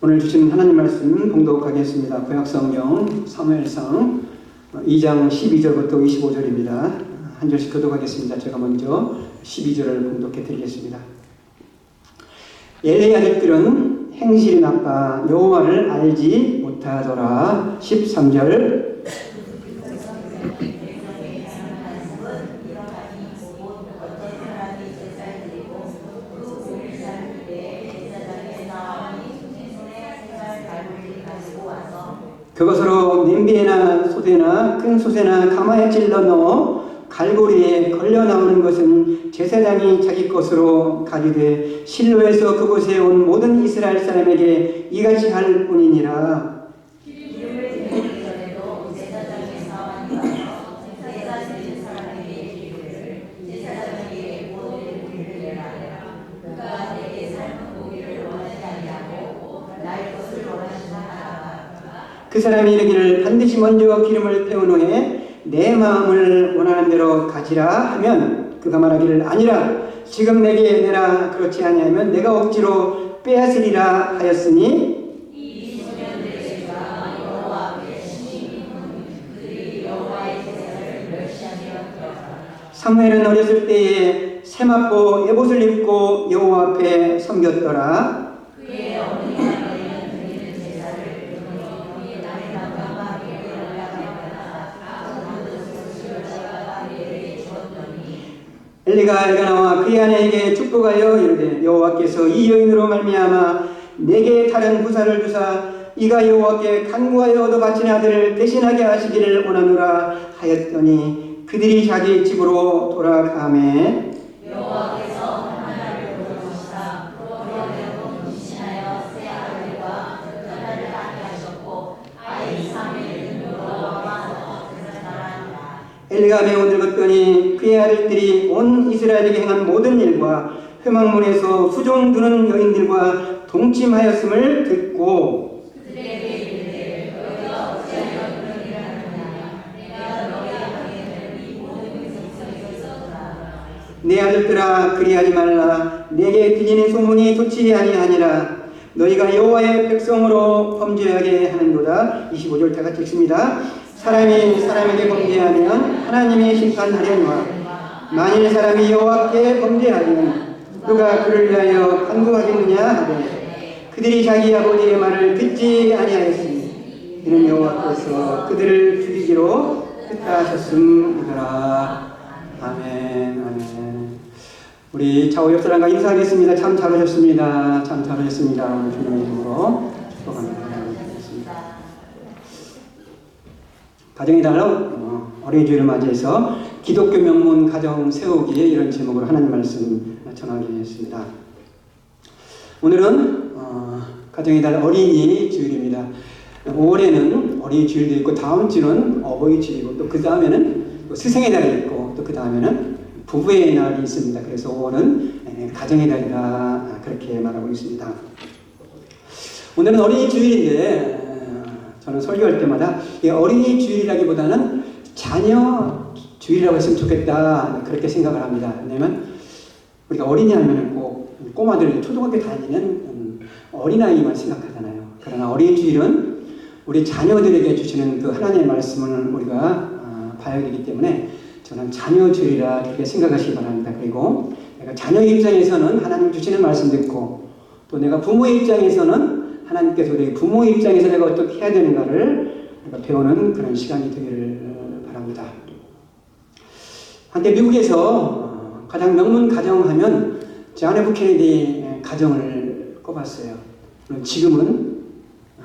오늘 주신 하나님 말씀 봉독하겠습니다. 구약성경 사무엘상 2장 12절부터 25절입니다. 한 절씩 교독하겠습니다. 제가 먼저 12절을 봉독해 드리겠습니다. 엘리의 아들들은 행실이 나빠 여호와를 알지 못하더라. 13절 그것으로 냄비에나 솥에나 큰 솥에나 가마에 찔러 넣어 갈고리에 걸려 나오는 것은 제사장이 자기 것으로 가리되 실로에서 그곳에 온 모든 이스라엘 사람에게 이같이 할 뿐이니라. 그 사람이 이르기를 반드시 먼저 기름을 태운 후에 내 마음을 원하는 대로 가지라 하면 그가 말하기를 아니라 지금 내게 내라 그렇지 아니하면 내가 억지로 빼앗으리라 하였으니 사무엘은 어렸을 때에 세마포 에봇을 입고 여호와 앞에 섬겼더라. 엘리가 나와 그의 아내에게 축복하여 이르되 여호와께서 이 여인으로 말미암아 내게 다른 부사를 주사 이가 여호와께 간구하여 얻어 바친 아들을 대신하게 하시기를 원하노라 하였더니 그들이 자기 집으로 돌아가매 여호와께서 하나를 부르시사 그러려고 임신하여 새 아들과 여자를 낳게 하셨고 아이 사무엘은 여호와께서 대사하라. 엘리가 매우 늙었더니 그의 아들들이 온 이스라엘에게 행한 모든 일과 회막문에서 수종 두는 여인들과 동침하였음을 듣고 그들에게 이르되 너희가 어찌하여 그런 일을 하느냐 내가 너희 앞에 이 모든 것을 있었더라. 내 아들들아 그리하지 말라. 내게 들리는 소문이 좋지 아니하니라. 너희가 여호와의 백성으로 범죄하게 하는도다. 25절 다 같이 읽습니다. 사람이 사람에게 범죄하면 하나님이 심판하려니와 만일 사람이 여호와께 범죄하면 누가 그를 위하여 간구하겠느냐 하되 그들이 자기 아버지의 말을 듣지 아니하였으니 이는 여호와께서 그들을 죽이기로 뜻하셨음이더라. 아멘. 아멘. 우리 좌우 옆 사람과 인사하겠습니다. 참 잘하셨습니다. 참 잘하셨습니다. 오늘 주님의 이름으로 축복합니다. 가정의 달로 어린이 주일을 맞이해서 기독교 명문 가정 세우기 이런 제목으로 하나님 말씀 전하겠습니다. 오늘은 가정의 달 어린이 주일입니다. 5월에는 어린이 주일도 있고 다음 주는 어버이 주일이고 또 그 다음에는 스승의 달이 있고 또 그 다음에는 부부의 날이 있습니다. 그래서 5월은 가정의 달이다 그렇게 말하고 있습니다. 오늘은 어린이 주일인데 저는 설교할 때마다 어린이 주일이라기보다는 자녀 주일이라고 했으면 좋겠다 그렇게 생각을 합니다. 왜냐하면 우리가 어린이 하면 꼭 꼬마들 초등학교 다니는 어린아이만 생각하잖아요. 그러나 어린이 주일은 우리 자녀들에게 주시는 그 하나님의 말씀을 우리가 봐야 되기 때문에 저는 자녀 주일이라 그렇게 생각하시기 바랍니다. 그리고 내가 자녀 입장에서는 하나님 주시는 말씀 듣고 또 내가 부모의 입장에서는 하나님께서 우리 부모 입장에서 내가 어떻게 해야 되는가를 배우는 그런 시간이 되기를 바랍니다. 한때 미국에서 가장 명문 가정하면 존 F 케네디 가정을 꼽았어요. 지금은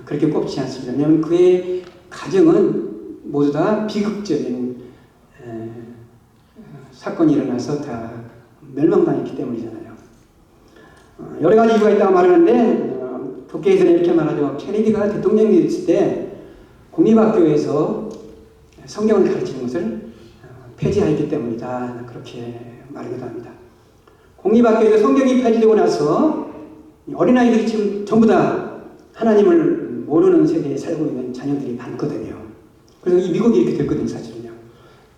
그렇게 꼽지 않습니다. 왜냐하면 그의 가정은 모두 다 비극적인 사건이 일어나서 다 멸망당했기 때문이잖아요. 여러 가지 이유가 있다고 말하는데 국회에서는 이렇게 말하죠. 케네디가 대통령이 됐을 때 공립학교에서 성경을 가르치는 것을 폐지하였기 때문이다. 그렇게 말하기도 합니다. 공립학교에서 성경이 폐지되고 나서 어린아이들이 지금 전부 다 하나님을 모르는 세대에 살고 있는 자녀들이 많거든요. 그래서 이 미국이 이렇게 됐거든요, 사실은요.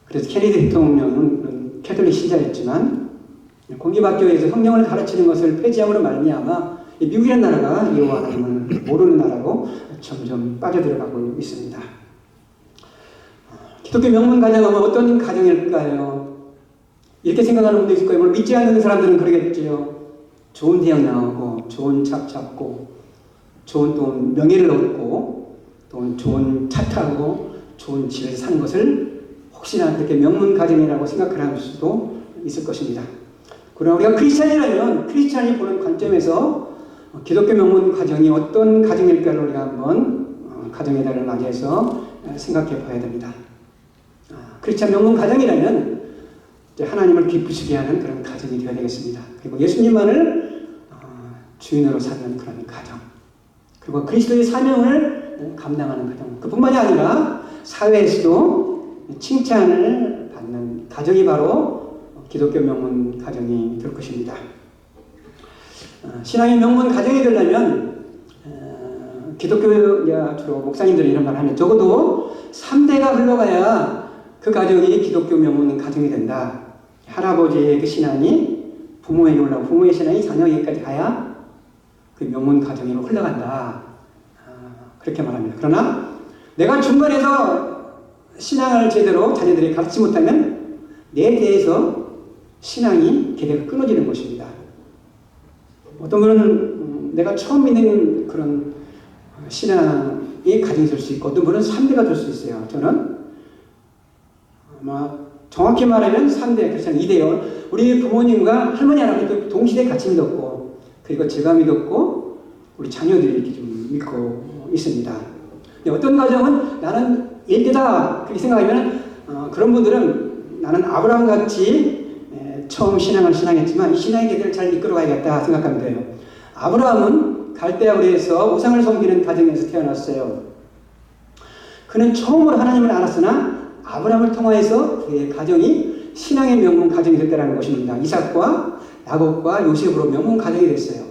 그래서 케네디 대통령은 캐톨릭 신자였지만 공립학교에서 성경을 가르치는 것을 폐지함으로 말미암아 미국이라는 나라가 여호와 하나님을 모르는 나라로 점점 빠져들어가고 있습니다. 기독교 명문 가정은 어떤 가정일까요? 이렇게 생각하는 분도 있을 거예요. 물론 믿지 않는 사람들은 그러겠죠. 좋은 대학 나오고 좋은 차 잡고 좋은 또 명예를 얻고 또 좋은 차 타고 좋은 집에서 사는 것을 혹시나 그렇게 명문 가정이라고 생각할 수도 있을 것입니다. 그러나 우리가 크리스찬이라면 크리스찬이 보는 관점에서 기독교 명문 가정이 어떤 가정일까를 우리가 한번 가정의 달을 맞이해서 생각해 봐야 됩니다. 크리스찬 명문 가정이라면 하나님을 기쁘시게 하는 그런 가정이 되어야 되겠습니다. 그리고 예수님만을 주인으로 사는 그런 가정, 그리고 그리스도의 사명을 감당하는 가정, 그뿐만이 아니라 사회에서도 칭찬을 받는 가정이 바로 기독교 명문 가정이 될 것입니다. 신앙의 명문 가정이 되려면 기독교 주로 목사님들이 이런 말을 하면 적어도 3대가 흘러가야 그 가정이 기독교 명문 가정이 된다. 할아버지의 그 신앙이 부모에게 올라오고 부모의 신앙이 자녀에게까지 가야 그 명문 가정으로 흘러간다. 그렇게 말합니다. 그러나 내가 중간에서 신앙을 제대로 자녀들이 가르치지 못하면 내 대에서 신앙이 계대가 끊어지는 것입니다. 어떤 분은 내가 처음 믿는 그런 신앙이 가정이 될 수 있고 어떤 분은 3대가 될 수 있어요. 저는 아마 정확히 말하면 3대, 그렇지 않아요. 2대요. 우리 부모님과 할머니, 할아버지도 동시대에 같이 믿었고, 그리고 제가 믿었고, 우리 자녀들이 이렇게 좀 믿고 있습니다. 어떤 가정은 나는 1대다, 그렇게 생각하면, 그런 분들은 나는 아브라함 같이 처음 신앙을 신앙했지만, 이 신앙의 계대를 잘 이끌어 가야겠다 생각하면 돼요. 아브라함은 갈대아 우리에서 우상을 섬기는 가정에서 태어났어요. 그는 처음으로 하나님을 알았으나, 아브라함을 통하여서 그의 가정이 신앙의 명문 가정이 됐다는 것입니다. 이삭과 야곱과 요셉으로 명문 가정이 됐어요.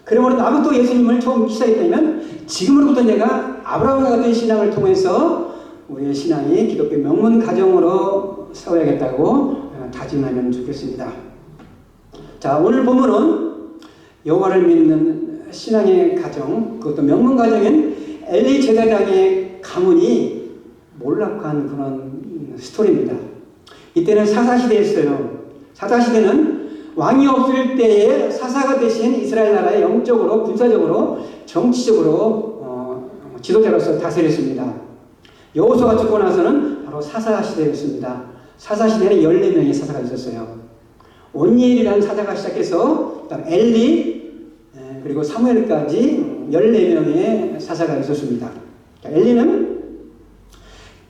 그러므로 나부터 예수님을 처음 시작했다면 지금으로부터 내가 아브라함과 같은 신앙을 통해서 우리의 신앙이 기독교 명문 가정으로 세워야겠다고 다짐하면 좋겠습니다. 자, 오늘 본문은 여호와를 믿는 신앙의 가정, 그것도 명문 가정인 엘리 제사장의 가문이 몰락한 그런 스토리입니다. 이때는 사사시대였어요. 사사시대는 왕이 없을 때에 사사가 되신 이스라엘 나라의 영적으로, 군사적으로, 정치적으로 지도자로서 다스렸습니다. 여호수아가 죽고 나서는 바로 사사시대였습니다. 사사시대는 14명의 사사가 있었어요. 온니엘이라는 사사가 시작해서 엘리, 그리고 사무엘까지 14명의 사사가 있었습니다. 엘리는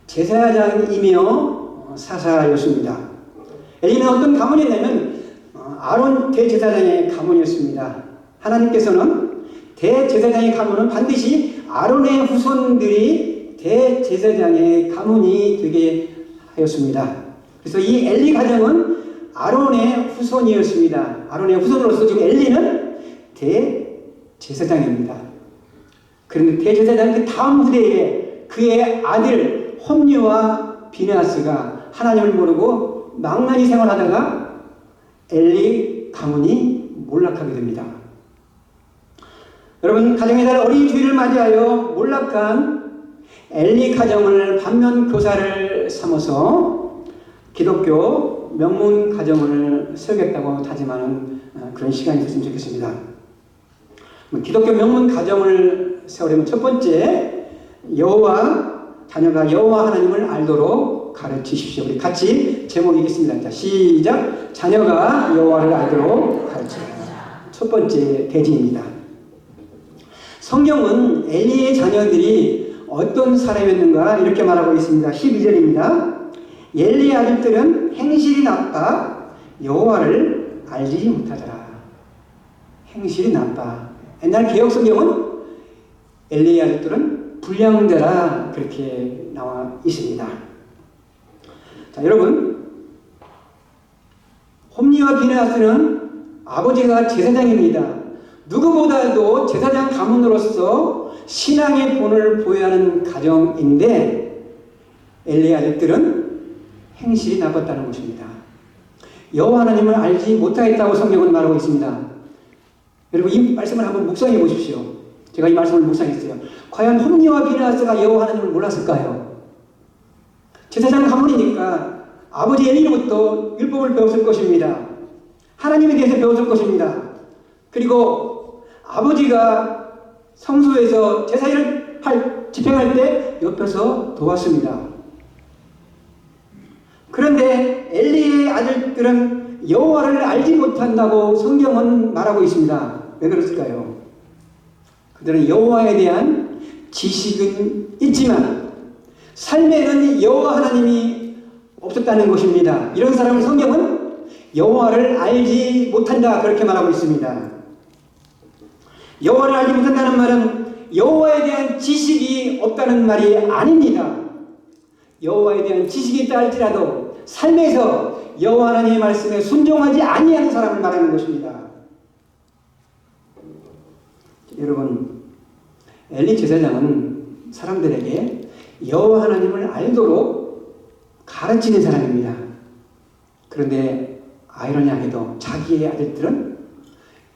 제사장이며 사사였습니다. 엘리는 어떤 가문이냐면 아론 대제사장의 가문이었습니다. 하나님께서는 대제사장의 가문은 반드시 아론의 후손들이 대제사장의 가문이 되게 하였습니다. 그래서 이 엘리 가정은 아론의 후손이었습니다. 아론의 후손으로서 지금 엘리는 대제사장입니다. 그런데 대제사장 그 다음 후대에 그의 아들 홈리와 비느하스가 하나님을 모르고 망나니 생활하다가 엘리 가문이 몰락하게 됩니다. 여러분, 가정의 달 어린이 주일을 맞이하여 몰락한 엘리 가정을 반면 교사를 삼아서 기독교 명문 가정을 세우겠다고 다짐하는 그런 시간이 됐으면 좋겠습니다. 기독교 명문 가정을 세우려면 첫 번째, 자녀가 여호와 하나님을 알도록 가르치십시오. 우리 같이 제목 읽겠습니다. 자, 시작. 자녀가 여호와를 알도록 가르치라. 첫 번째 대지입니다. 성경은 엘리의 자녀들이 어떤 사람이었는가 이렇게 말하고 있습니다. 12절입니다. 엘리의 아들들은 행실이 나빠 여호와를 알지 못하더라. 행실이 나빠. 옛날 개혁 성경은 엘리의 아들들은 불량되라 그렇게 나와 있습니다. 자, 여러분, 홈리와 비느하스는 아버지가 제사장입니다. 누구보다도 제사장 가문으로서 신앙의 본을 보여야 하는 가정인데 엘리의 아들들은 행실이 나빴다는 것입니다. 여호와 하나님을 알지 못하겠다고 성경은 말하고 있습니다. 여러분 이 말씀을 한번 묵상해 보십시오. 제가 이 말씀을 묵상했어요. 과연 홈리와 비느하스가 여호와 하나님을 몰랐을까요? 제사장 가문이니까 아버지 엘리로부터 율법을 배웠을 것입니다. 하나님에 대해서 배웠을 것입니다. 그리고 아버지가 성소에서 제사일을 집행할 때 옆에서 도왔습니다. 그런데 엘리의 아들들은 여호와를 알지 못한다고 성경은 말하고 있습니다. 왜 그랬을까요? 그들은 여호와에 대한 지식은 있지만 삶에는 여호와 하나님이 없었다는 것입니다. 이런 사람을 성경은 여호와를 알지 못한다 그렇게 말하고 있습니다. 여호와를 알지 못한다는 말은 여호와에 대한 지식이 없다는 말이 아닙니다. 여호와에 대한 지식이 있다 할지라도 삶에서 여호와 하나님의 말씀에 순종하지 아니하는 사람을 말하는 것입니다. 여러분, 엘리 제사장은 사람들에게 여호와 하나님을 알도록 가르치는 사람입니다. 그런데 아이러니하게도 자기의 아들들은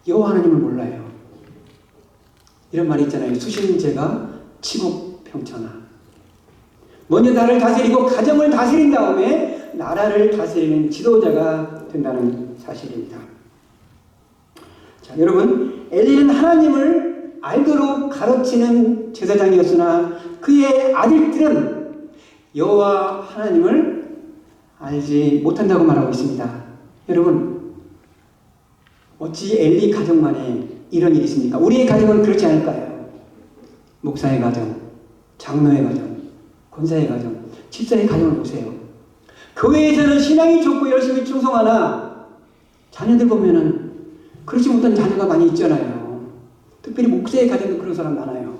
여호와 하나님을 몰라요. 이런 말이 있잖아요. 수신제가 치국평천하. 먼저 나를 다스리고 가정을 다스린 다음에 나라를 다스리는 지도자가 된다는 사실입니다. 자, 여러분, 엘리는 하나님을 알도록 가르치는 제사장이었으나 그의 아들들은 여호와 하나님을 알지 못한다고 말하고 있습니다. 여러분, 어찌 엘리 가정만에 이런 일이 있습니까? 우리의 가정은 그렇지 않을까요? 목사의 가정, 장로의 가정, 권사의 가정, 집사의 가정을 보세요. 교회에서는 신앙이 좋고 열심히 충성하나 자녀들 보면은 그렇지 못한 자녀가 많이 있잖아요. 특별히 목사의 가정도 그런 사람 많아요.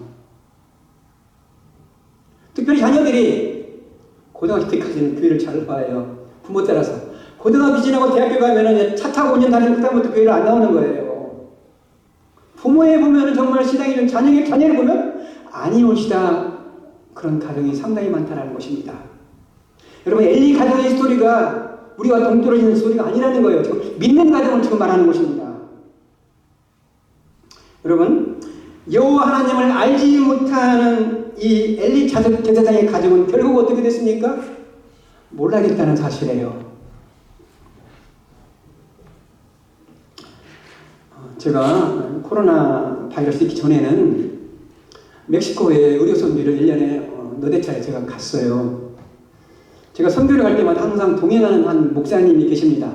특별히 자녀들이 고등학교 때까지는 교회를 잘 봐요. 부모 따라서. 고등학교 지나고 대학교 가면은 차 타고 5년 다니는 그다음부터 교회를 안 나오는 거예요. 부모에 보면은 정말 신앙이 좀 자녀를 보면 아니 옳시다. 그런 가정이 상당히 많다는 것입니다. 여러분, 엘리 가정의 스토리가 우리와 동떨어지는 스토리가 아니라는 거예요. 지금 믿는 가정을 지금 말하는 것입니다. 여러분, 여호와 하나님을 알지 못하는 이 엘리 제사장의 가정은 결국 어떻게 됐습니까? 몰라겠다는 사실이에요. 제가 코로나 바이러스 있기 전에는 멕시코에 의료 선교를 1년에 너댓 차례 제가 갔어요. 제가 선교를 갈 때마다 항상 동행하는 한 목사님이 계십니다.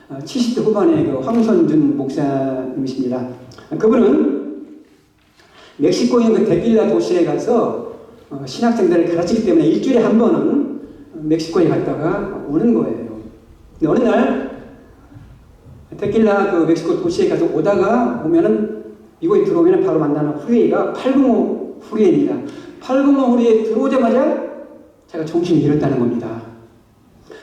70대 후반의 그 황선준 목사님이십니다. 그분은 멕시코인 그 데킬라 도시에 가서 신학생들을 가르치기 때문에 일주일에 한 번은 멕시코에 갔다가 오는 거예요. 근데 어느 날 데킬라 그 멕시코 도시에 가서 오다가 오면은 이곳에 들어오면 바로 만나는 후레이가 805 후레이입니다. 805 후레이에 들어오자마자 제가 정신을 잃었다는 겁니다.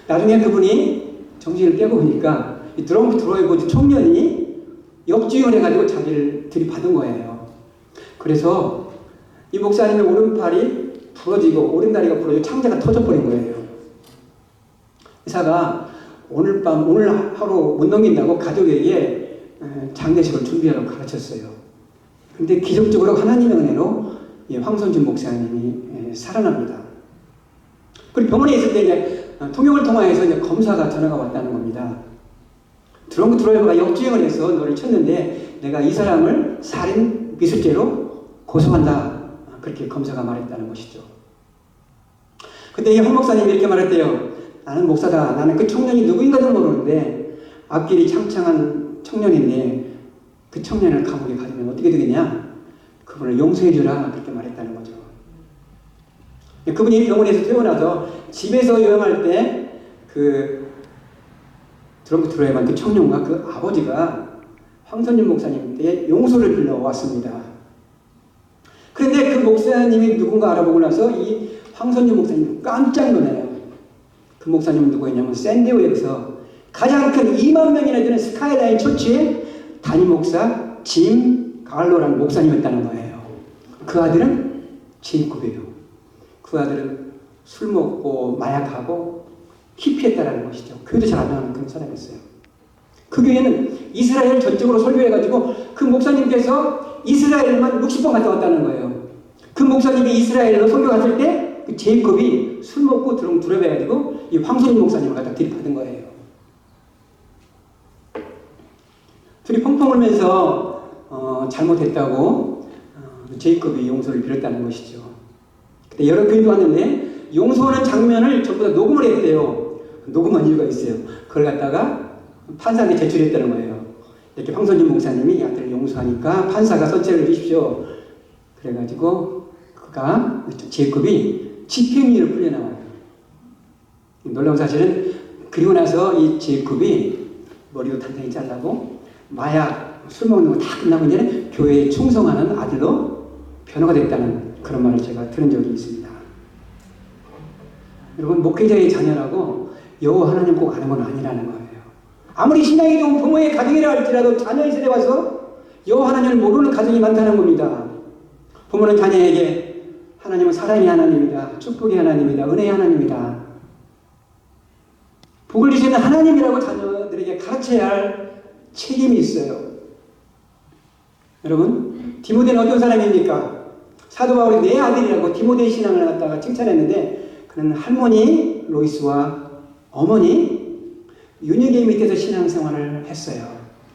나중에 그분이 정신을 깨고 보니까 들어오고 청년이 역주행을 해가지고 자기를 들이받은 거예요. 그래서 이 목사님의 오른팔이 부러지고 오른다리가 부러지고 창자가 터져버린 거예요. 의사가 오늘 하루 못 넘긴다고 가족에게 장례식을 준비하라고 가르쳤어요. 그런데 기적적으로 하나님의 은혜로 황선준 목사님이 살아납니다. 그리고 병원에 있을 때 이제 통역을 통화해서 이제 검사가 전화가 왔다는 겁니다. 드라이버가 역주행을 해서 너를 쳤는데 내가 이 사람을 살인 미수죄로 고소한다. 그렇게 검사가 말했다는 것이죠. 근데 이 황 목사님이 이렇게 말했대요. 나는 목사다. 나는 그 청년이 누구인가도 모르는데 앞길이 창창한 청년인데 그 청년을 감옥에 가두면 어떻게 되겠냐? 그분을 용서해 주라. 그렇게 말했다는 거죠. 그분이 병원에서 퇴원해서 집에서 요양할 때 그 드럼부트로에만 그 청년과 그 아버지가 황선준 목사님한테 용서를 빌려 왔습니다. 그런데 그 목사님이 누군가 알아보고 나서 이 황선준 목사님 깜짝 놀라요. 그 목사님은 누구였냐면 샌디에고에서 가장 큰 2만 명이나 되는 스카이라인 처치의 담임 목사 짐 갈로라는 목사님이었다는 거예요. 그 아들은 진급이에요. 그 아들은 술 먹고 마약하고 히피했다라는 것이죠. 교회도 잘 안 나가는 그런 사람이었어요. 그 교회는 이스라엘 전적으로 설교해가지고 그 목사님께서 이스라엘만 60번 갔다 왔다는 거예요. 그 목사님이 이스라엘로 설교 갔을 때 그 제이콥이 술 먹고 두려워해가지고 이 황선임 목사님을 갖다 들이받은 거예요. 둘이 펑펑 울면서 잘못했다고 제이콥이 용서를 빌었다는 것이죠. 그때 여러 교인도 왔는데 용서하는 장면을 전부 다 녹음을 했대요. 녹음한 이유가 있어요. 그걸 갖다가 판사한테 제출했다는 거예요. 이렇게 황선진 목사님이 이 아들을 용서하니까 판사가 선처를 해주십시오. 그래가지고 그가 제이콥이 집행유예로 풀려나와요. 놀라운 사실은 그리고 나서 이 제이콥이 머리도 단단히 잘라고 마약, 술 먹는 거 다 끝나고 이제 교회에 충성하는 아들로 변호가 됐다는 그런 말을 제가 들은 적이 있습니다. 여러분, 목회자의 자녀라고 여호와 하나님 꼭 아는 건 아니라는 거예요. 아무리 신앙이 좋은 부모의 가정이라 할지라도 자녀의 세대 와서 여호와 하나님을 모르는 가정이 많다는 겁니다. 부모는 자녀에게 하나님은 사랑의 하나님이다, 축복의 하나님이다, 은혜의 하나님이다, 복을 주시는 하나님이라고 자녀들에게 가르쳐야 할 책임이 있어요. 여러분, 디모데는 어떤 사람입니까? 사도 바울이 내 아들이라고 디모데의 신앙을 갖다가 칭찬했는데 그는 할머니 로이스와 어머니 윤희계 밑에서 신앙생활을 했어요.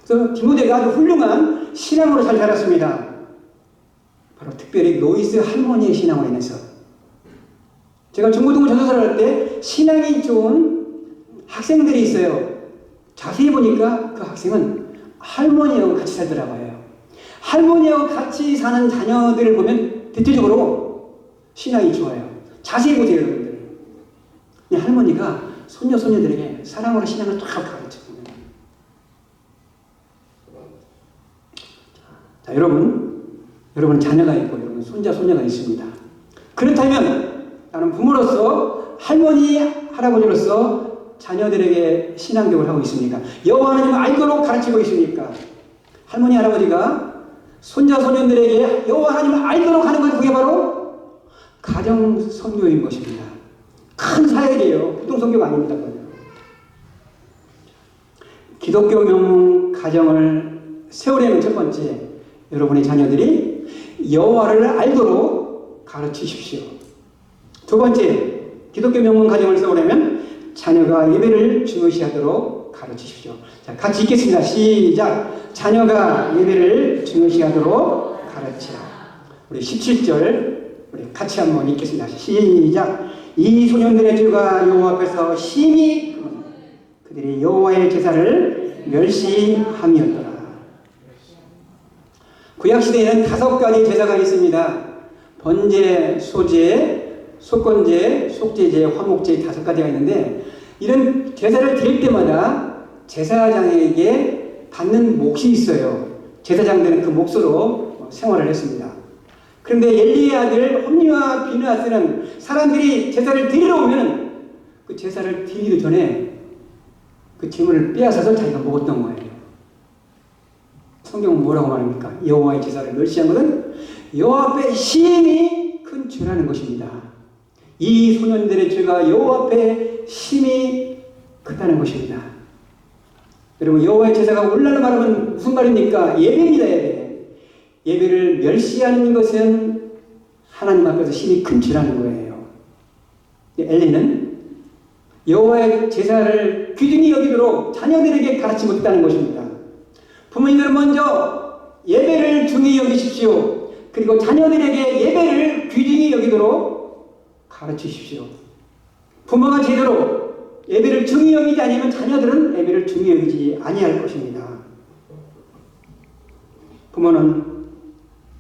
그래서 디모데가 아주 훌륭한 신앙으로 잘 자랐습니다. 바로 특별히 로이스 할머니의 신앙으로 인해서. 제가 중고등부 전도사를 할 때 신앙이 좋은 학생들이 있어요. 자세히 보니까 그 학생은 할머니하고 같이 살더라고요. 할머니하고 같이 사는 자녀들을 보면 대체적으로 신앙이 좋아요. 자세히 보세요, 여러분들. 할머니가 손녀, 손녀들에게 사랑으로 신앙을 쫙 가르쳐줍니다. 자, 여러분 자녀가 있고 여러분 손자, 손녀가 있습니다. 그렇다면 나는 부모로서 할머니, 할아버지로서 자녀들에게 신앙교육을 하고 있습니까? 여호와 하나님을 알도록 가르치고 있습니까? 할머니, 할아버지가 손자, 손녀들에게 여호와 하나님을 알도록 하는 것, 그게 바로 가정 선교인 것입니다. 큰 사역이에요. 보통 선교가 아닙니다. 기독교 명문 가정을 세우려는 첫 번째, 여러분의 자녀들이 여호와를 알도록 가르치십시오. 두 번째, 기독교 명문 가정을 세우려면 자녀가 예배를 중요시하도록 가르치십시오. 자, 같이 읽겠습니다. 시작. 자녀가 예배를 중요시하도록 가르치라. 우리 17절 우리 같이 한번 읽겠습니다. 시작. 이 소년들의 죄가 여호와 앞에서 심히 그들이 여호와의 제사를 멸시함이었더라. 구약시대에는 5가지 제사가 있습니다. 번제, 소제, 속건제, 속제제, 화목제 5가지가 있는데 이런 제사를 드릴 때마다 제사장에게 받는 몫이 있어요. 제사장들은 그 몫으로 생활을 했습니다. 그런데 엘리의 아들 홈리와 비느하스는 사람들이 제사를 드리러 오면 그 제사를 드리기 전에 그 재물을 빼앗아서 자기가 먹었던 거예요. 성경은 뭐라고 말합니까? 여호와의 제사를 멸시한 것은 여호와 앞에 심히 큰 죄라는 것입니다. 이 소년들의 죄가 여호와 앞에 심히 크다는 것입니다. 여러분, 여호와의 제사가 오늘날로 말하면 무슨 말입니까? 예배입니다. 예배를 멸시하는 것은 하나님 앞에서 심히 큰 죄라는 거예요. 엘리는 여호와의 제사를 귀중히 여기도록 자녀들에게 가르치지 못했다는 것입니다. 부모님들은 먼저 예배를 중히 여기십시오. 그리고 자녀들에게 예배를 귀중히 여기도록 가르치십시오. 부모가 제대로 예배를 중히 여기지 아니면 자녀들은 예배를 중히 여기지 아니할 것입니다. 부모는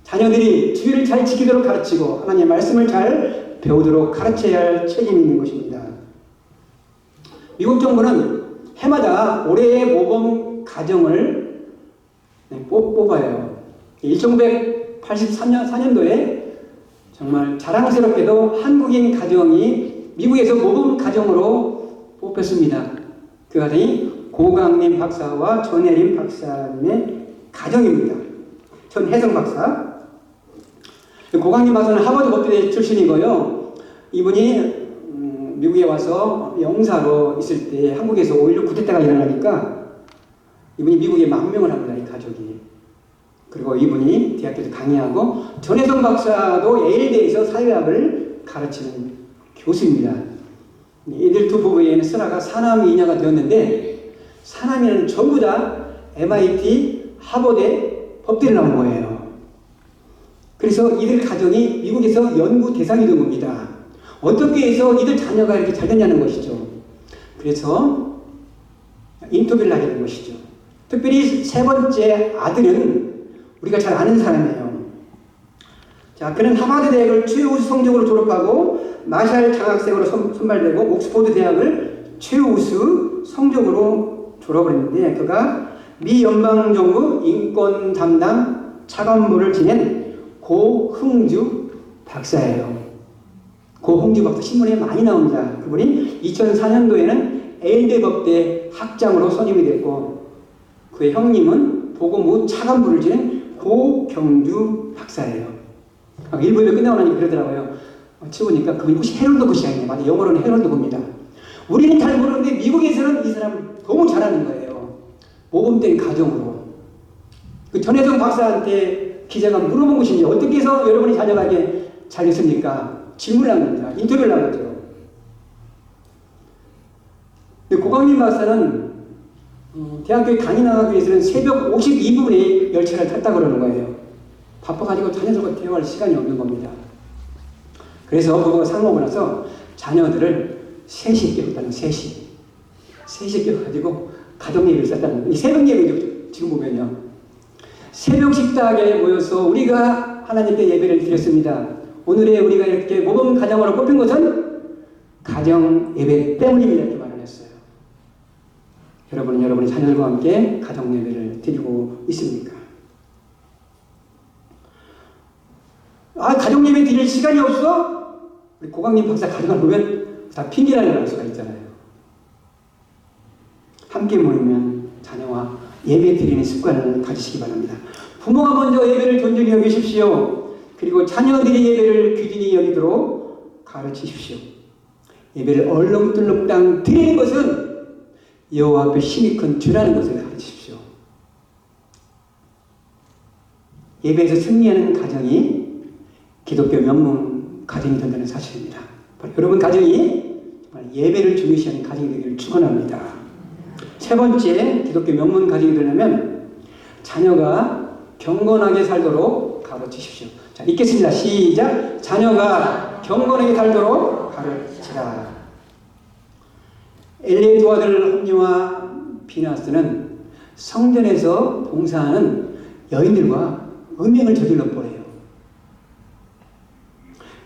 자녀들이 주의를 잘 지키도록 가르치고 하나님의 말씀을 잘 배우도록 가르쳐야 할 책임이 있는 것입니다. 미국 정부는 해마다 올해의 모범 가정을 뽑아요. 1984년도에 정말 자랑스럽게도 한국인 가정이 미국에서 모범 가정으로 뽑혔습니다. 그 가정이 고강림 박사와 전혜림 박사님의 가정입니다. 전혜성 박사. 고강림 박사는 하버드 법대 출신이고요. 이분이 미국에 와서 영사로 있을 때 한국에서 5.16 쿠데타가 일어나니까 이분이 미국에 망명을 합니다. 이 가족이. 그리고 이분이 대학교에서 강의하고 전혜성 박사도 예일대에서 사회학을 가르치는 교수입니다. 이들 두 부부에는 슬아가 사남이 이녀가 되었는데 사남이는 전부 다 MIT, 하버드 법대를 나온 거예요. 그래서 이들 가정이 미국에서 연구 대상이 된 겁니다. 어떻게 해서 이들 자녀가 이렇게 잘 됐냐는 것이죠. 그래서 인터뷰를 하게 된 것이죠. 특별히 세 번째 아들은 우리가 잘 아는 사람이에요. 자, 그는 하버드 대학을 최우수 성적으로 졸업하고 마샬 장학생으로 선발되고 옥스퍼드 대학을 최우수 성적으로 졸업을 했는데 그가 미 연방정부 인권 담당 차관보를 지낸 고흥주 박사예요. 고흥주 박사 신문에 많이 나옵니다. 그분이 2004년도에는 에일대 법대 학장으로 선임이 됐고 그의 형님은 보고무 차관부를 지낸 고경주 박사예요. 일부에 끝나고 나니 그러더라고요. 치우니까 그분이 혹시 헤럴드 부시아니냐. 맞아, 영어로는 헤럴드 부입니다. 우리는 잘 모르는데 미국에서는 이 사람 너무 잘하는 거예요. 모범된 가정으로. 그 전혜성 박사한테 기자가 물어본 것이지 어떻게 해서 여러분이 자녀가 이게 잘 됐습니까? 질문을 한 겁니다. 인터뷰를 한 거죠. 근데 고강민 박사는 대학교에 강의 나가기 위해서는 새벽 52분에 열차를 탔다 그러는 거예요. 바빠가지고 자녀들과 대화할 시간이 없는 겁니다. 그래서 부부가 상봉을 나서 자녀들을 3시에 깨웠다는 3시. 3시에 깨워가지고 가정 예배를 썼다는 거예요. 이 새벽 예배죠. 지금 보면요. 새벽 식탁에 모여서 우리가 하나님께 예배를 드렸습니다. 오늘의 우리가 이렇게 모범 가정으로 꼽힌 것은 가정 예배 때문입니다. 이렇게 말을 했어요. 여러분은 여러분의 자녀들과 함께 가정 예배를 드리고 있습니까? 가정 예배 드릴 시간이 없어? 우리 고강민 박사 가정을 보면 다 핑계라는 걸 알 수가 있잖아요. 함께 모이면 자녀와 예배 드리는 습관을 가지시기 바랍니다. 부모가 먼저 예배를 존중히 여기십시오. 그리고 자녀들이 예배를 귀중히 여기도록 가르치십시오. 예배를 얼렁뚱땅 드리는 것은 여호와 앞에 힘이 큰 죄라는 것을 가르치십시오. 예배에서 승리하는 가정이 기독교 명문 가정이 된다는 사실입니다. 여러분 가정이 예배를 중요시하는 가정이 되기를 축원합니다. 세 번째 기독교 명문 가정이 되려면 자녀가 경건하게 살도록 가르치십시오. 자, 읽겠습니다. 시작. 자녀가 경건하게 살도록 가르치라. 엘리의 두 아들 홈리와 비나스는 성전에서 봉사하는 여인들과 음행을 저질러 버려요.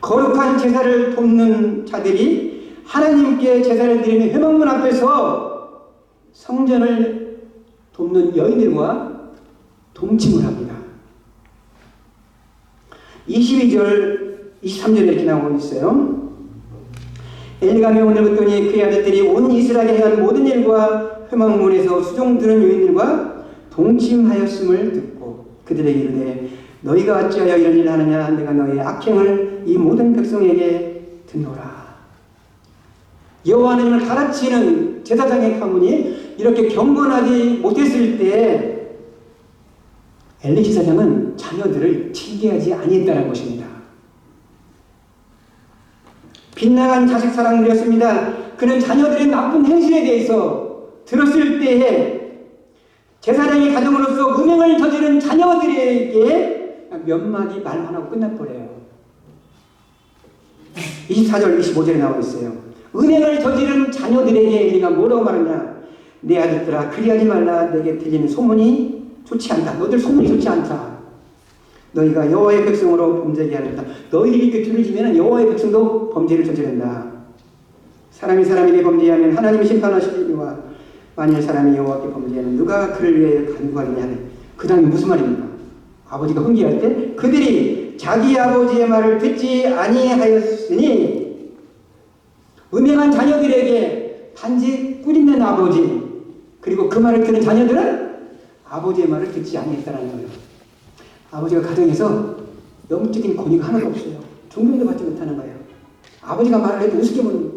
거룩한 제사를 돕는 자들이 하나님께 제사를 드리는 회막문 앞에서 성전을 돕는 여인들과 동침을 합니다. 22절, 23절에 이렇게 나오고 있어요. 엘리가 명을 듣더니 그의 아들들이 온 이스라엘에 행한 모든 일과 회막문에서 수종 드는 여인들과 동침하였음을 듣고 그들에게 이르되 너희가 어찌하여 이런 일을 하느냐. 내가 너희의 악행을 이 모든 백성에게 듣노라. 여호와 하나님을 가르치는 제사장의 가문이 이렇게 경건하지 못했을 때 엘리 제사장은 자녀들을 징계하지 아니했다는 것입니다. 빗나간 자식 사랑들이었습니다. 그는 자녀들의 나쁜 행실에 대해서 들었을 때에 제사장의 가정으로서 음행을 저지른 자녀들에게 몇 마디 말만 하고 끝나버려요. 24절, 25절에 나오고 있어요. 음행을 저지른 자녀들에게 엘리가 뭐라고 말하냐. 내 아들들아 그리하지 말라. 내게 들리는 소문이 좋지 않다. 너희들 소문이 좋지 않다. 너희가 여호와의 백성으로 범죄하게 하는다. 너희들이 이렇게 죄를 지면 여호와의 백성도 범죄를 저지른다. 사람이 사람에게 범죄하면 하나님이 심판하시리와 만일 사람이 여호와께 범죄하면 누가 그를 위해 간구하느냐. 그 다음에 무슨 말입니까? 아버지가 훈계할 때 그들이 자기 아버지의 말을 듣지 아니하였으니 음행한 자녀들에게 단지 꿀있는 아버지 그리고 그 말을 듣는 자녀들은 아버지의 말을 듣지 아니했다는 거예요. 아버지가 가정에서 영적인 권위가 하나도 없어요. 존경도 받지 못하는 거예요. 아버지가 말을 해도 우습게 보는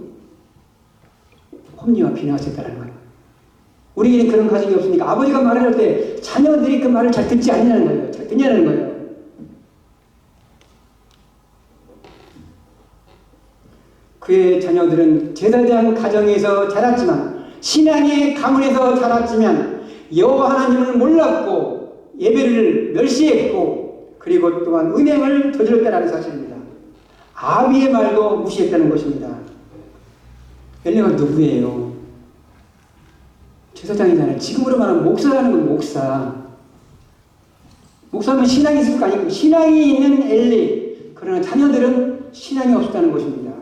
홈리와 비나하셨다는 거예요. 우리에게는 그런 가정이 없으니까 아버지가 말을 할 때 자녀들이 그 말을 잘 듣지 않냐는 거예요. 잘 듣냐는 거예요. 그의 자녀들은 제사장 가정에서 자랐지만, 신앙의 가문에서 자랐지만 여호와 하나님을 몰랐고 예배를 멸시했고, 그리고 또한 음행을 저질렀다는 사실입니다. 아비의 말도 무시했다는 것입니다. 엘리가 누구예요? 제사장이잖아요. 지금으로 말하면 목사라는 건 목사. 목사면 신앙이 있을 거 아니고, 신앙이 있는 엘리. 그러나 자녀들은 신앙이 없었다는 것입니다.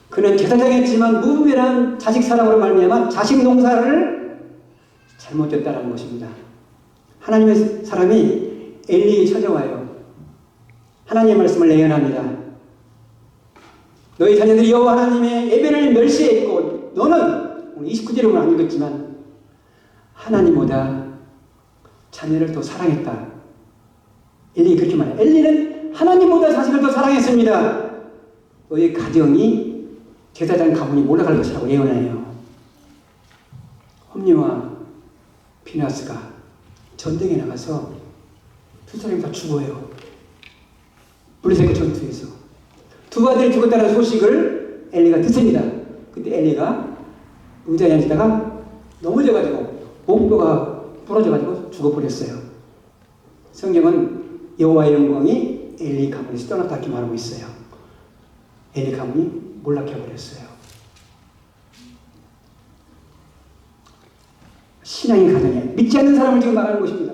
그는 제사장이었지만 무분별한 자식 사랑으로 말미암아 자식 농사를 잘못했다는 것입니다. 하나님의 사람이 엘리에게 찾아와요. 하나님의 말씀을 예언합니다. 너희 자녀들이 여호와 하나님의 예배를 멸시했고, 너는 오늘 29절에 안 읽었지만 하나님보다 자녀를 더 사랑했다. 엘리가 그렇게 말해요. 엘리는 하나님보다 자식을 더 사랑했습니다. 너희 가정이 제사장 가문이 몰아갈 것이라고 예언해요. 홈리와 비나스가 전쟁에 나가서 두 사람이 다 죽어요. 블레셋 전투에서. 두 아들이 죽었다는 소식을 엘리가 듣습니다. 그때 엘리가 의자에 앉다가 넘어져가지고 목뼈가 부러져가지고 죽어버렸어요. 성경은 여호와의 영광이 엘리 가문에서 떠났다 이렇게 말하고 있어요. 엘리 가문이 몰락해버렸어요. 신앙의 가정에 믿지 않는 사람을 지금 말하는 것입니다.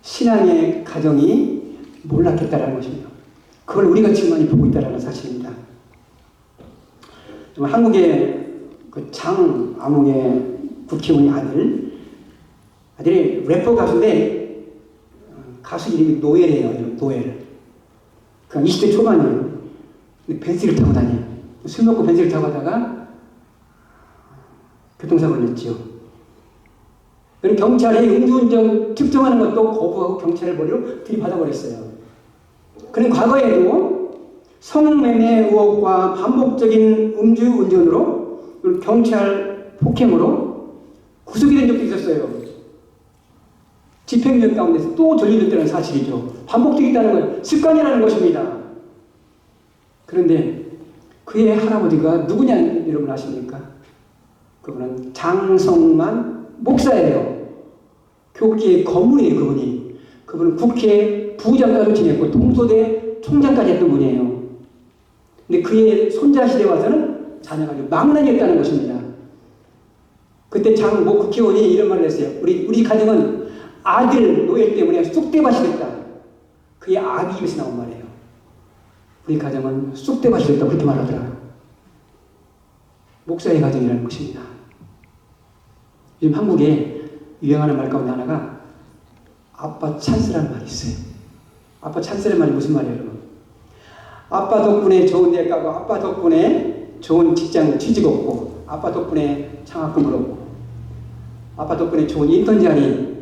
신앙의 가정이 몰락했다는 것입니다. 그걸 우리가 지금 많이 보고 있다는 사실입니다. 한국의 그 장암흑의 국회의원의 아들이 래퍼 가수인데, 가수 이름이 노엘이에요. 노엘. 그 20대 초반이에요. 벤츠를 타고 다녀요. 술 먹고 벤츠를 타고 가다가 교통사고를 냈죠. 그리고 경찰이 음주운전 측정하는 것도 거부하고 경찰을 머리로 들이받아버렸어요. 그는 과거에도 성매매 의혹과 반복적인 음주운전으로, 그리고 경찰 폭행으로 구속이 된 적도 있었어요. 집행유예 가운데서 또 전리됐다는 사실이죠. 반복되겠다는 건 습관이라는 것입니다. 그런데 그의 할아버지가 누구냐 여러분 아십니까? 그분은 장성만 목사예요. 교계의 거물이에요. 그분은 국회 부장까지 지냈고 동소대 총장까지 했던 분이에요. 근데 그의 손자 시대에 와서는 자녀가 망나니였다는 것입니다. 그때 국회의원이 이런 말을 했어요. 우리 가정은 아들 노예 때문에 쑥대밭이 됐다. 그의 아비 입에서 나온 말이에요. 우리 가정은 쑥대밭이 됐다. 그렇게 말하더라고요. 목사의 가정이라는 것입니다. 요즘 한국에 유행하는 말 가운데 하나가 아빠 찬스라는 말이 있어요. 아빠 찬스라는 말이 무슨 말이에요, 여러분? 아빠 덕분에 좋은 데 가고, 아빠 덕분에 좋은 직장 취직 얻고, 아빠 덕분에 장학금을 얻고, 아빠 덕분에 좋은 인턴 자리,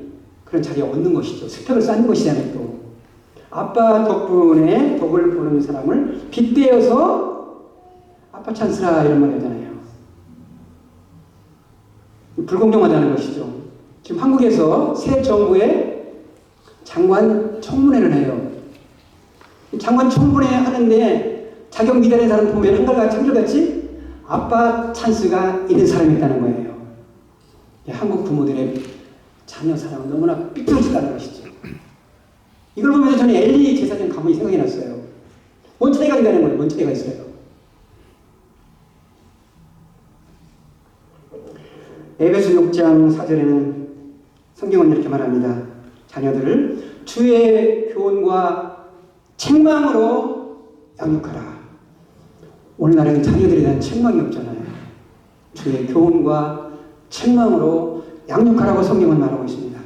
그런 자리 얻는 것이죠. 스펙을 쌓는 것이잖아요, 또. 아빠 덕분에 덕을 보는 사람을 빗대어서 아빠 찬스라 이런 말 하잖아요. 불공정하다는 것이죠. 지금 한국에서 새 정부의 장관 청문회를 해요. 장관 청문회 하는데 자격 미달의 사람 보면 한결같이 한결같이 아빠 찬스가 있는 사람이 있다는 거예요. 한국 부모들의 자녀 사랑은 너무나 삐뚤어졌다는 것이죠. 이걸 보면서 저는 엘리 제사장 가문이 생각이 났어요. 뭔 차이가 있다는 거예요. 뭔 차이가 있어요. 에베소 6장 4절에는 성경은 이렇게 말합니다. 자녀들을 주의 교훈과 책망으로 양육하라. 오늘날에는 자녀들에 대한 책망이 없잖아요. 주의 교훈과 책망으로 양육하라고 성경은 말하고 있습니다.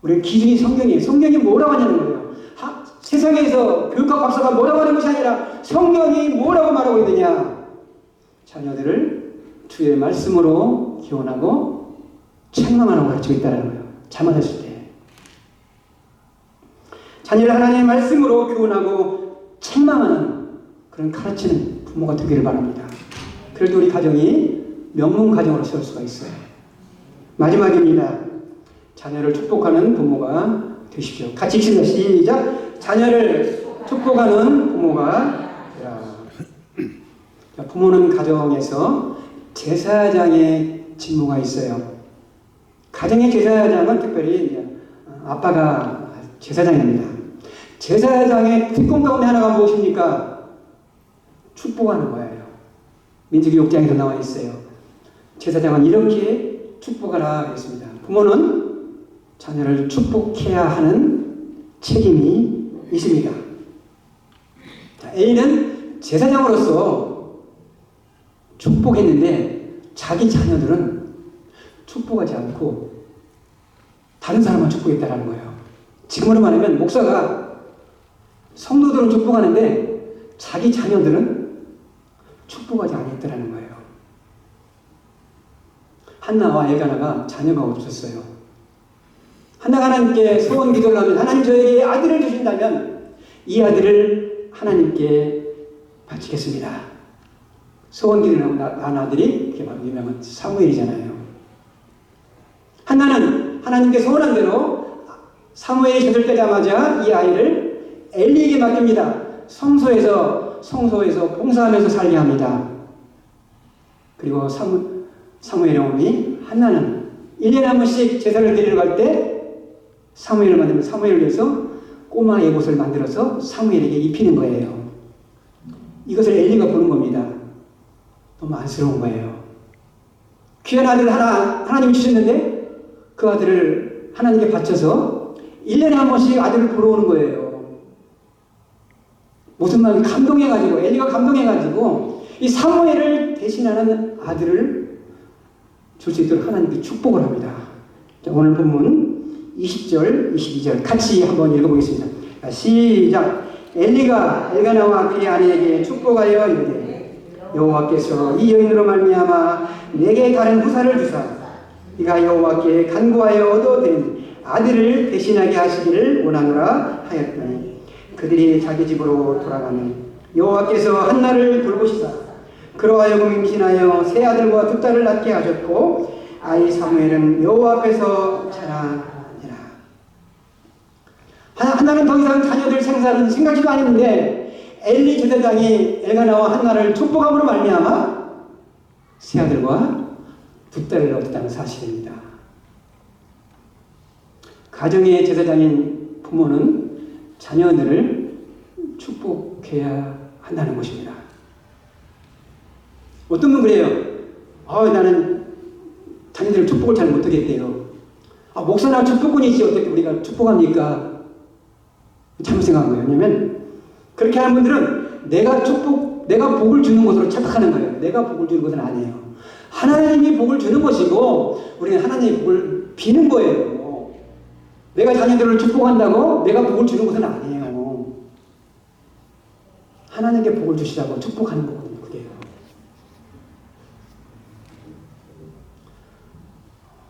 우리 기준이 성경이에요. 성경이 뭐라고 하냐는 거예요. 세상에서 교육학 박사가 뭐라고 하는 것이 아니라 성경이 뭐라고 말하고 있느냐. 자녀들을 주의 말씀으로 교훈하고 책망하라고 가르치고 있다는 거예요. 잘못했을 때. 자녀를 하나님의 말씀으로 교훈하고 책망하는 그런 가르치는 부모가 되기를 바랍니다. 그래도 우리 가정이 명문 가정으로 세울 수가 있어요. 마지막입니다. 자녀를 축복하는 부모가 되십시오. 같이 읽습니다. 시작. 자녀를 축복하는 부모가 되라. 부모는 가정에서 제사장의 직무가 있어요. 가정의 제사장은 특별히 아빠가 제사장입니다. 제사장의 특권 가운데 하나가 무엇입니까? 축복하는 거예요. 민수기 6장에서 나와 있어요. 제사장은 이렇게 축복하라 했습니다. 부모는 자녀를 축복해야 하는 책임이 있습니다. 자, A는 제사장으로서 축복했는데 자기 자녀들은 축복하지 않고 다른 사람만 축복했다라는 거예요. 지금으로 말하면 목사가 성도들은 축복하는데 자기 자녀들은 축복하지 않았다라는 거예요. 한나와 엘가나가 자녀가 없었어요. 한나가 하나님께 소원 기도를 하면 하나님 저에게 아들을 주신다면 이 아들을 하나님께 바치겠습니다. 소원 기도를 하고 난 아들이 그게 바로 유명한 사무엘이잖아요. 한나는 하나님께 소원한 대로 사무엘이 저절되자마자 이 아이를 엘리에게 맡깁니다. 성소에서 봉사하면서 살게 합니다. 그리고 사무엘의 어머니 한나는 1년에 한 번씩 제사를 드리러 갈 때 사무엘을 만들면 사무엘을 위해서 꼬마 예봇을 만들어서 사무엘에게 입히는 거예요. 이것을 엘리가 보는 겁니다. 너무 안쓰러운 거예요. 귀한 아들을 하나님이 주셨는데 그 아들을 하나님께 바쳐서 1년에 한 번씩 아들을 보러 오는 거예요. 무슨 말인지 감동해가지고 엘리가 감동해가지고 이 사무엘을 대신하는 아들을 줄 수 있도록 하나님께 축복을 합니다. 자, 오늘 본문 20절, 22절 같이 한번 읽어보겠습니다. 자, 시작. 엘리가 엘가나와 그의 아내에게 축복하여 이르되 여호와께서 이 여인으로 말미암아 내게 다른 후사를 주사 이가 여호와께 간구하여 얻어들인 아들을 대신하게 하시기를 원하노라 하였더니 그들이 자기 집으로 돌아가니 여호와께서 한나를 돌보시사 그로 하여금 임신하여 세 아들과 두 딸을 낳게 하셨고 아이 사무엘은 여호와 앞에서 자라니라. 한나는 더 이상 자녀들 생사는 생각지도 않았는데 엘리 제사장이 엘가나와 한나를 축복함으로 말미암아 세 아들과 두 딸을 얻었다는 사실입니다. 가정의 제사장인 부모는 자녀들을 축복해야 한다는 것입니다. 어떤 분 그래요. 나는 자녀들을 축복을 잘 못하겠대요. 목사나 축복꾼이지 어떻게 우리가 축복합니까? 잘못 생각한 거예요. 왜냐면 그렇게 하는 분들은 내가 복을 주는 것으로 착각하는 거예요. 내가 복을 주는 것은 아니에요. 하나님이 복을 주는 것이고 우리는 하나님의 복을 비는 거예요. 내가 자녀들을 축복한다고 내가 복을 주는 것은 아니에요. 하나님께 복을 주시라고 축복하는 거거든요. 그게요.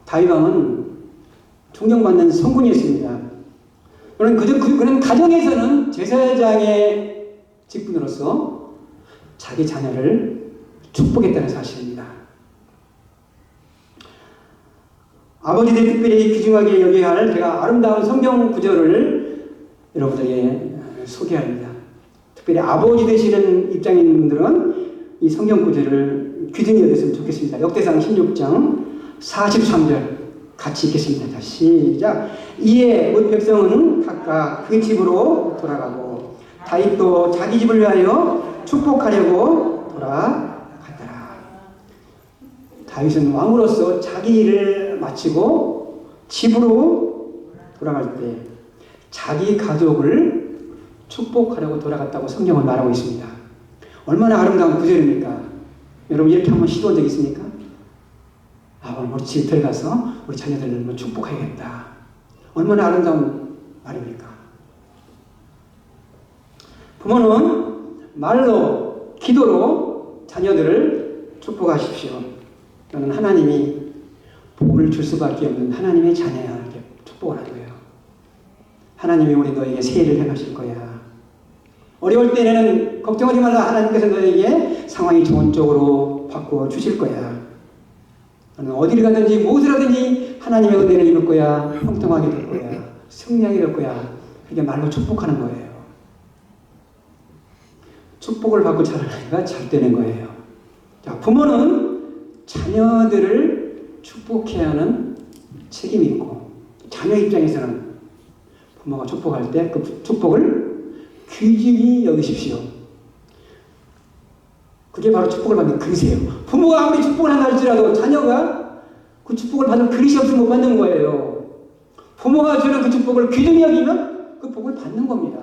다윗왕은 존경받는 성군이었습니다. 그는 가정에서는 제사장의 직분으로서 자기 자녀를 축복했다는 사실입니다. 아버지들이 특별히 귀중하게 여겨야 할 제가 아름다운 성경 구절을 여러분에게 소개합니다. 특별히 아버지 되시는 입장인 분들은 이 성경 구절을 귀중히 여겼으면 좋겠습니다. 역대상 16장 43절 같이 읽겠습니다. 자, 시작. 이에 온 백성은 각각 그 집으로 돌아가고 다윗도 자기 집을 위하여 축복하려고 돌아갔더라. 다윗은 왕으로서 자기 일을 마치고 집으로 돌아갈 때 자기 가족을 축복하려고 돌아갔다고 성경은 말하고 있습니다. 얼마나 아름다운 구절입니까? 여러분 이렇게 한번 시도한 적 있습니까? 오늘 우리 집 들어가서 우리 자녀들을 축복해야겠다. 얼마나 아름다운 말입니까? 부모는 말로, 기도로 자녀들을 축복하십시오. 너는 하나님이 복을 줄 수밖에 없는 하나님의 자녀야. 이렇게 축복을 하는 거예요. 하나님이 우리 너에게 세일을 행하실 거야. 어려울 때는 걱정하지 말라. 하나님께서 너에게 상황이 좋은 쪽으로 바꾸어 주실 거야. 너는 어디를 가든지 무엇을 하든지 하나님의 은혜를 입을 거야. 형통하게 될 거야. 승리하게 될 거야. 그게 말로 축복하는 거예요. 축복을 받고 자라는 아이가 잘 되는 거예요. 자, 부모는 자녀들을 축복해야 하는 책임이 있고, 자녀 입장에서는 부모가 축복할 때 그 축복을 귀중히 여기십시오. 그게 바로 축복을 받는 그릇이에요. 부모가 아무리 축복을 한다 할지라도 자녀가 그 축복을 받을 그릇이 없으면 못 받는 거예요. 부모가 주는 그 축복을 귀중히 여기면 그 복을 받는 겁니다.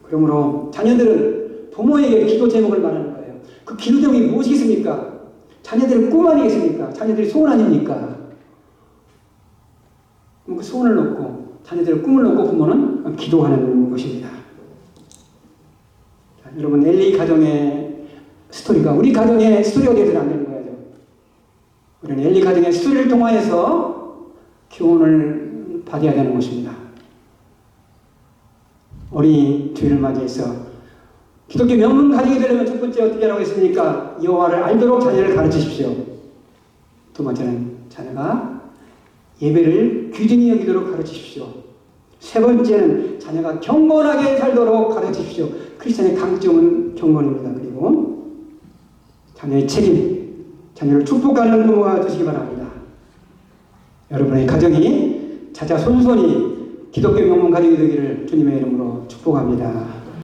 그러므로 자녀들은 부모에게 기도 제목을 말하는 거예요. 그 기도 제목이 무엇이 있습니까? 자녀들의 꿈 아니겠습니까? 자녀들의 소원 아닙니까? 그 소원을 놓고 자녀들의 꿈을 놓고 부모는 기도하는 것입니다. 자, 여러분, 엘리 가정의 스토리가 우리 가정의 스토리가 되어서는 안 되는 거예요. 우리는 엘리 가정의 스토리를 통하여서 교훈을 받아야 되는 것입니다. 우리 주일을 맞이해서 기독교 명문 가정이 되려면 첫 번째 어떻게 하라고 했습니까? 여호와를 알도록 자녀를 가르치십시오. 두 번째는 자녀가 예배를 귀중히 여기도록 가르치십시오. 세 번째는 자녀가 경건하게 살도록 가르치십시오. 크리스천의 강점은 경건입니다. 그리고 자녀의 책임, 자녀를 축복하는 부모가 되시기 바랍니다. 여러분의 가정이 자자손손이 기독교 명문 가정이 되기를 주님의 이름으로 축복합니다.